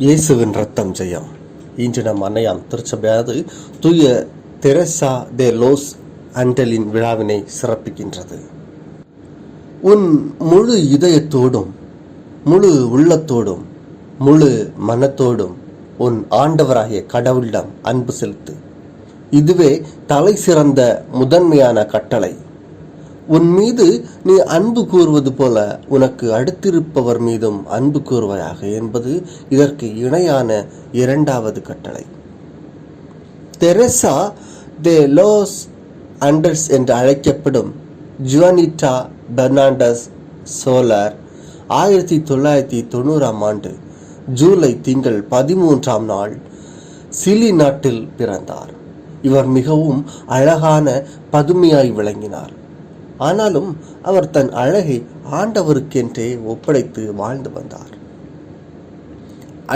இயேசுவின் ரத்தம் ஜெயம். இன்று நம் அன்னையாம் திருச்சபையானது தூய தெரசா தே லோஸ் அண்டலின் விழாவினை சிறப்பிக்கின்றது. உன் முழு இதயத்தோடும் முழு உள்ளத்தோடும் முழு மனத்தோடும் உன் ஆண்டவராகிய கடவுளிடம் அன்பு செலுத்து. இதுவே தலை சிறந்த முதன்மையான கட்டளை. உன் மீது நீ அன்பு கூறுவது போல உனக்கு அடுத்திருப்பவர் மீதும் அன்பு கூறுவாயாக என்பது இதற்கு இணையான இரண்டாவது கட்டளை. தெரசா தே லோஸ் அண்டர்ஸ் என்று அழைக்கப்படும் ஜுவானிட்டா பெர்னாண்டஸ் சோலர் 1990 ஜூலை திங்கள் 13 சிலி நாட்டில் பிறந்தார். இவர் மிகவும் அழகான பதுமையாய் விளங்கினார். ஆனாலும் அவர் தன் அழகை ஆண்டவருக்கென்றே ஒப்படைத்து வாழ்ந்து வந்தார்.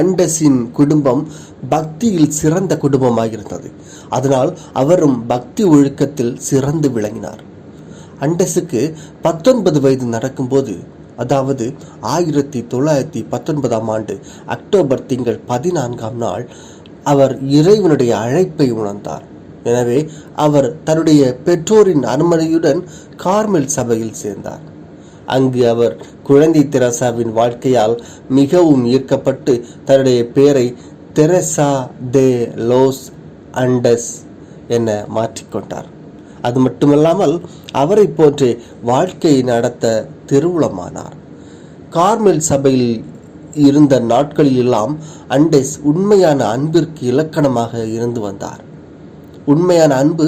அண்டஸின் குடும்பம் பக்தியில் சிறந்த குடும்பமாயிருந்தது. அதனால் அவரும் பக்தி ஒழுக்கத்தில் சிறந்து விளங்கினார். அண்டஸுக்கு 19 வயது நடக்கும்போது, அதாவது 1919 அக்டோபர் திங்கள் 14 அவர் இறைவனுடைய அழைப்பை உணர்ந்தார். எனவே அவர் தன்னுடைய பெற்றோரின் அனுமதியுடன் கார்மெல் சபையில் சேர்ந்தார். அங்கு அவர் குழந்தை தெரசாவின் வாழ்க்கையால் மிகவும் ஈர்க்கப்பட்டு தன்னுடைய பெயரை தெரசா தே லோஸ் அண்டஸ் என மாற்றிக்கொண்டார். அது மட்டுமல்லாமல் அவரை போன்றே வாழ்க்கை நடத்த திருவுளமானார். கார்மெல் சபையில் இருந்த நாட்களில் எல்லாம் அண்டஸ் உண்மையான அன்பிற்கு இலக்கணமாக இருந்து வந்தார். உண்மையான அன்பு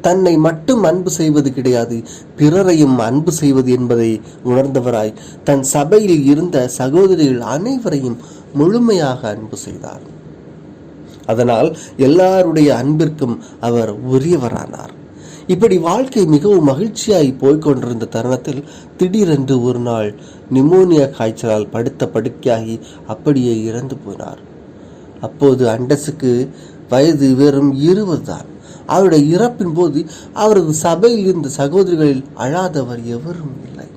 தன்னை மட்டும் அன்பு செய்வது கிடையாது, பிறரையும் அன்பு செய்வது என்பதை உணர்ந்தவராய் தன் சபையில் இருந்த சகோதரிகள் அனைவரையும் முழுமையாக அன்பு செய்தார். அதனால் எல்லாருடைய அன்பிற்கும் அவர் உரியவரானார். இப்படி வாழ்க்கை மிகவும் மகிழ்ச்சியாய் போய்கொண்டிருந்த தருணத்தில் திடீரென்று ஒரு நாள் நிமோனியா காய்ச்சலால் படுத்த படுக்கையாகி அப்படியே இறந்து போனார். அப்போது அண்டஸுக்கு வயது வெறும் 20 தான். அவருடைய இறப்பின் போது அவரது சபையில் இருந்த சகோதரிகளில் அழாதவர் எவரும் இல்லை.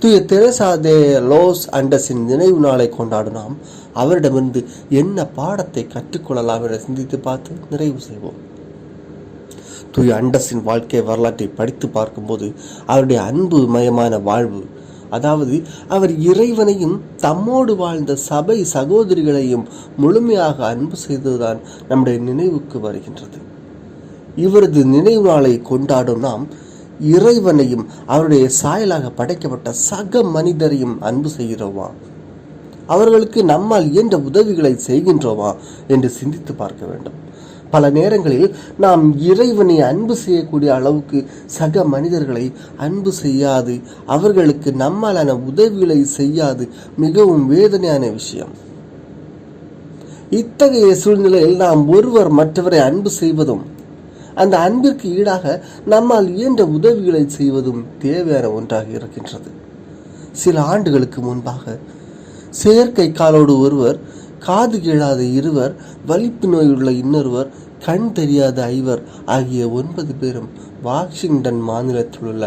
தூய தெரசா தே லோஸ் அண்டஸின் நினைவு நாளை கொண்டாடும் நாம் அவரிடமிருந்து என்ன பாடத்தை கற்றுக்கொள்ளலாம் என சிந்தித்து பார்த்து நிறைவு செய்வோம். தூய அண்டஸின் வாழ்க்கை வரலாற்றை படித்து பார்க்கும்போது அவருடைய அன்பு மயமான வாழ்வு, அதாவது அவர் இறைவனையும் தம்மோடு வாழ்ந்த சபை சகோதரிகளையும் முழுமையாக அன்பு செய்ததுதான் நம்முடைய நினைவுக்கு வருகின்றது. இவரது நினைவு நாளை கொண்டாடும் நாம் இறைவனையும் அவருடைய சாயலாக படைக்கப்பட்ட சக மனிதரையும் அன்பு செய்கிறோமா, அவர்களுக்கு நம்மால் இயன்ற உதவிகளை செய்கின்றோமா என்று சிந்தித்து பார்க்க வேண்டும். பல நேரங்களில் நாம் இறைவனை அன்பு செய்யக்கூடிய அளவுக்கு சக மனிதர்களை அன்பு செய்யாது, அவர்களுக்கு நம்மாலான உதவிகளை செய்யாது மிகவும் வேதனையான விஷயம். இத்தகைய சூழ்நிலையில் நாம் ஒருவர் மற்றவரை அன்பு செய்வதும் அந்த அன்பிற்கு ஈடாக நம்மால் இயன்ற உதவிகளை செய்வதும் தேவையான ஒன்றாக இருக்கின்றது. சில ஆண்டுகளுக்கு முன்பாக செயற்கை காலோடு ஒருவர், காது கேளாத இருவர், வலிப்பு நோயுள்ள இன்னொருவர், கண் தெரியாத ஐவர் ஆகிய 9 பேரும் வாஷிங்டன் மாநிலத்தில் உள்ள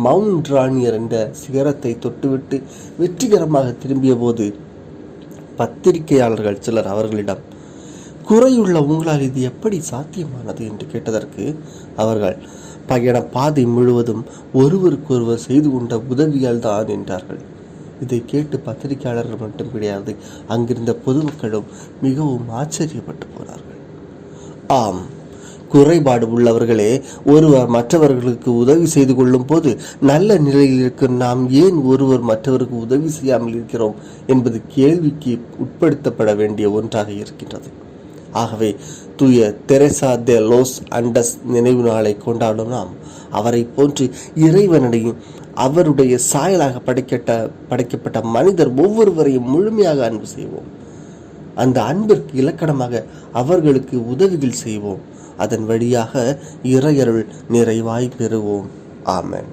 மவுண்ட் ரானியர் என்ற சிகரத்தை தொட்டுவிட்டு வெற்றிகரமாக திரும்பிய போது பத்திரிகையாளர்கள் சிலர் அவர்களிடம், குறையுள்ள உங்களால் இது எப்படி சாத்தியமானது என்று கேட்டதற்கு அவர்கள், பயண பாதை முழுவதும் ஒருவருக்கொருவர் செய்து கொண்ட உதவியால் தான் என்றார்கள். இதை கேட்டு பத்திரிகையாளர்கள் மட்டும் கிடையாது, அங்கிருந்த பொதுமக்களும் மிகவும் ஆச்சரியப்பட்டு போனார்கள். ஆம், குறைபாடு உள்ளவர்களே ஒருவர் மற்றவர்களுக்கு உதவி செய்து கொள்ளும் போது நல்ல நிலையில் இருக்கும் நாம் ஏன் ஒருவர் மற்றவருக்கு உதவி செய்யாமல் இருக்கிறோம் என்பது கேள்விக்கு உட்படுத்தப்பட வேண்டிய ஒன்றாக இருக்கின்றது. ஆகவே தூய தெரசா தே லோஸ் அண்டஸ் நினைவு நாளை கொண்டாடும் நாம் அவரை போன்று இறைவனையும் அவருடைய சாயலாக படைக்கப்பட்ட மனிதர் ஒவ்வொருவரையும் முழுமையாக அன்பு செய்வோம். அந்த அன்பிற்கு இலக்கணமாக அவர்களுக்கு உதவிகள் செய்வோம். அதன் வழியாக இறையருள் நிறைவாய் பெறுவோம். ஆமென்.